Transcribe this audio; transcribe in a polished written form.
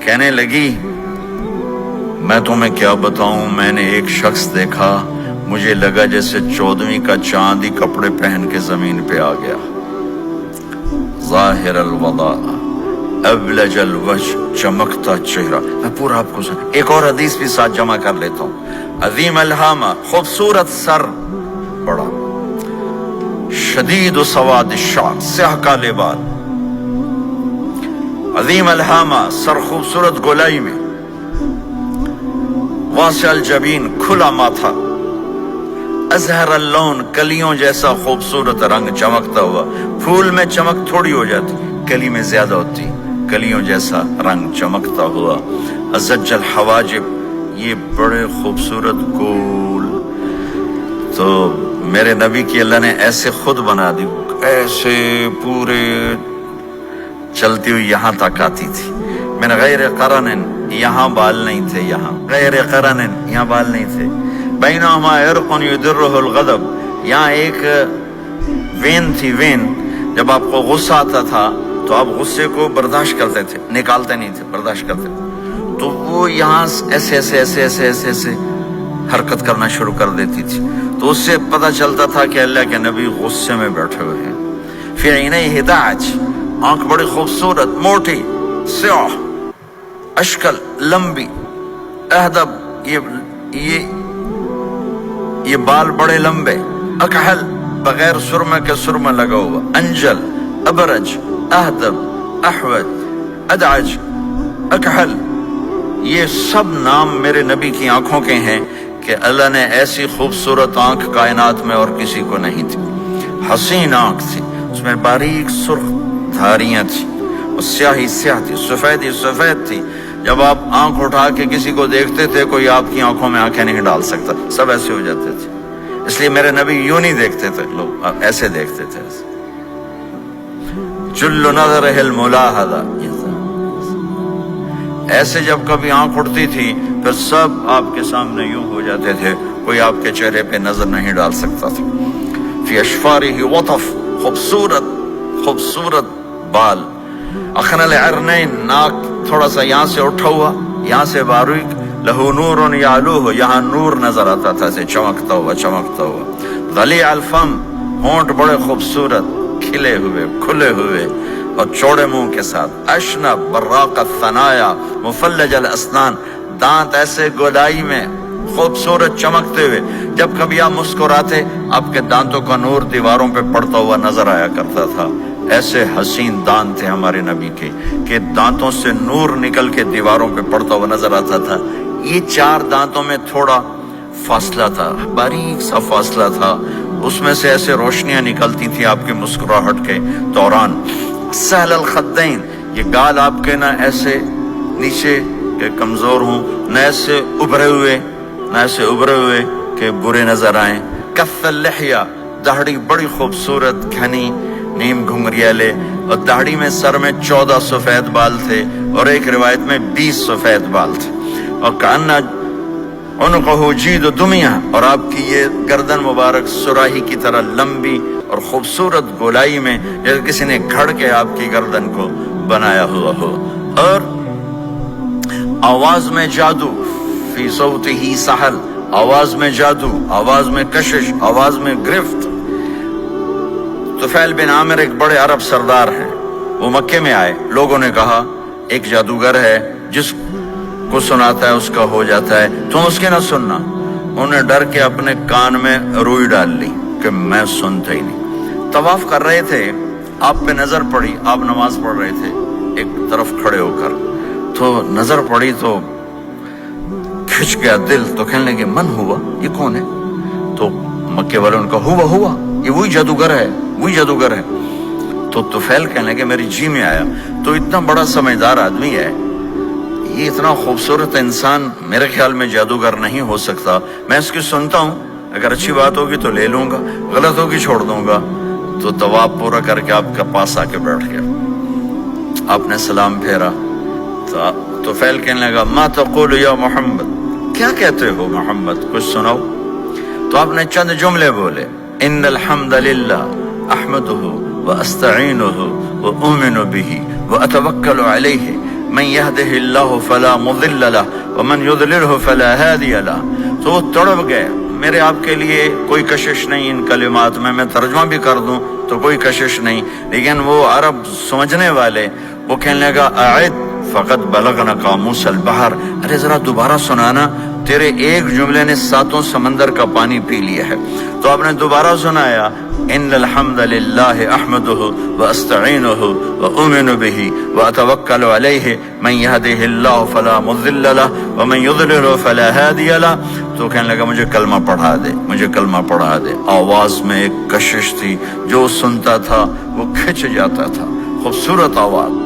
کہنے لگی میں تمہیں کیا بتاؤں، میں نے ایک شخص دیکھا، مجھے لگا جیسے 14ویں کا چاند ہی کپڑے پہن کے زمین پہ آ گیا، ظاہر الوضاء ابلج الوجہ، چمکتا چہرہ۔ میں پورا آپ کو ایک اور حدیث بھی ساتھ جمع کر لیتا ہوں۔ عظیم الہامہ، خوبصورت سر، بڑا شدید سواد الشعر، سیاہ کالے بال، عظیم الہامہ، سر خوبصورت گولائی میں، واسع الجبین، کھلا ماتھا، ازہر اللون، کلیوں جیسا خوبصورت رنگ، چمکتا ہوا۔ پھول میں چمک تھوڑی ہو جاتی، کلی میں زیادہ ہوتی، کلیوں جیسا رنگ، چمکتا ہوا۔ ازج الحواجب، یہ بڑے خوبصورت گول۔ تو میرے نبی کی اللہ نے ایسے خود بنا دی، ایسے پورے چلتی ہوئی یہاں تک آتی تھی۔ من غیر قرن، یہاں بال نہیں تھے، یہاں غیر قرن، یہاں بال نہیں تھے۔ بینہما عرق یدرہ الغضب، یہاں ایک وین تھی، وین، جب آپ کو غصہ آتا تھا تو آپ غصے کو برداشت کرتے تھے، نکالتے نہیں تھے، برداشت کرتے تھے، تو وہ یہاں ایسے ایسے ایسے ایسے ایسے ایسے حرکت کرنا شروع کر دیتی تھی، تو اس سے پتہ چلتا تھا کہ اللہ کے نبی غصے میں بیٹھے ہوئے ہیں۔ فی عینیہ ہداج، آنکھ بڑی خوبصورت، موٹی، سیاہ، اشکل، لمبی، اہدب، یہ بال بڑے لمبے، اکحل، بغیر سرمہ کے سرمہ لگا ہوا، انجل، ابرج، اہدب، احوج، ادعج، اکحل، یہ سب نام میرے نبی کی آنکھوں کے ہیں کہ اللہ نے ایسی خوبصورت آنکھ کائنات میں اور کسی کو نہیں تھی۔ حسین آنکھ تھی، اس میں باریک سرخ دھاریاں تھیں، اور سیاہی سیاہ تھی، سفیدی سفید تھی۔ جب آپ آنکھ اٹھا کے کسی کو دیکھتے تھے، کوئی آپ کی آنکھوں میں آنکھیں نہیں ڈال سکتا، سب ایسے ہو جاتے تھے۔ اس لیے میرے نبی یوں نہیں دیکھتے تھے، لوگ ایسے دیکھتے تھے۔ جل نظرہ الملاحظہ، ایسے جب کبھی آنکھ اٹھتی تھی پھر سب آپ کے سامنے یوں ہو جاتے تھے، کوئی آپ کے چہرے پہ نظر نہیں ڈال سکتا تھا۔ فی اشفارہ وطف، خوبصورت خوبصورت بال، اخن العرنین، ناک تھوڑا سا یہاں سے اٹھا ہوا، یہاں سے باریک، لہو نور یعلوہ، یہاں نور نظر آتا تھا، سے چمکتا ہوا چمکتا ہوا۔ ضلیع الفم، ہونٹ بڑے خوبصورت، کھلے ہوئے کھلے ہوئے اور چوڑے منہ کے ساتھ۔ اشنب براق الثنایا، مفلج الاسنان، دانت ایسے گولائی میں خوبصورت چمکتے ہوئے، جب کبھی آپ مسکراتے آپ کے دانتوں کا نور دیواروں پہ پڑتا ہوا نظر آیا کرتا تھا۔ ایسے حسین دانت تھے ہمارے نبی کے کہ دانتوں سے نور نکل کے دیواروں پہ پڑتا ہوا نظر آتا تھا۔ یہ 4 دانتوں میں تھوڑا فاصلہ تھا، باریک سا فاصلہ تھا، اس میں سے ایسے روشنیاں نکلتی تھی آپ کی مسکراہٹ کے دوران۔ سہل الخدین، یہ گال آپ کے نہ ایسے نیچے کہ کمزور ہوں، نہ ایسے ابھرے ہوئے کہ برے نظر آئیں۔ کف اللحیہ، داڑھی بڑی خوبصورت گھنی، نیم گھنگریالے، اور داڑھی میں سر میں 14 سفید بال تھے، اور ایک روایت میں 20 سفید بال تھے۔ اور کأن عنقہ جید دمیہ، اور آپ کی یہ گردن مبارک سراہی کی طرح لمبی اور خوبصورت گولائی میں، جیسے کسی نے گھڑ کے آپ کی گردن کو بنایا ہوا ہو۔ اور آواز میں جادو، فی صوتہ سحل، آواز میں جادو، آواز میں کشش، آواز میں گرفت۔ طفیل بن عامر ایک بڑے عرب سردار ہیں، وہ مکے میں آئے، لوگوں نے کہا ایک جادوگر ہے جس کو سناتا ہے اس کا ہو جاتا ہے، تم اس کے نہ سننا۔ انہیں ڈر کے اپنے کان میں روئی ڈال لی کہ میں سنتا ہی نہیں۔ طواف کر رہے تھے، آپ پہ نظر پڑی، آپ نماز پڑھ رہے تھے ایک طرف کھڑے ہو کر، تو نظر پڑی تو کھچ گیا دل، تو کہنے لگے من ہوا، یہ کون ہے؟ تو مکے والوں نے کہا ہوا یہ وہی جادوگر ہے۔ تو طفیل کہنے لگے میری جی میں آیا، تو اتنا بڑا سمجھدار آدمی ہے، یہ اتنا خوبصورت انسان میرے خیال میں جادوگر نہیں ہو سکتا، میں اس کی سنتا ہوں، اگر اچھی بات ہوگی تو لے لوں گا، غلط ہوگی چھوڑ دوں گا۔ تو طواف پورا کر کے آپ کے پاس آ کے بیٹھ گیا، آپ نے سلام پھیرا، تو طفیل کہنے لگا ما تقول یا محمد، کیا کہتے ہو محمد، کچھ سناؤ۔ تو آپ نے چند جملے بولے، ان الحمد للہ احمدہ واستعینہ واؤمن بہ واتوکل علیہ من يهده الله فلا مضل له ومن يضلله فلا هادي له. تو وہ تڑپ گئے. میرے آپ کے لیے کوئی کشش نہیں ان کلمات میں ترجمہ بھی کر دوں تو کوئی کشش نہیں، لیکن وہ عرب سمجھنے والے وہ کہنے لگا اعد فقط بلغنا قاموس البحر، ارے ذرا دوبارہ سنانا، تیرے ایک جملے نے 7 سمندر کا پانی پی لیا ہے. تو آپ نے دوبارہ سنایا ان الحمد للہ احمدہ واستعینہ واؤمن بہ واتوکل علیہ من یہدہ اللہ فلا مضل لہ ومن یضلل فلا ہادی لہ. تو کہنے لگا مجھے کلمہ پڑھا دے، مجھے کلمہ پڑھا دے. آواز میں ایک کشش تھی، جو سنتا تھا وہ کھنچ جاتا تھا. خوبصورت آواز.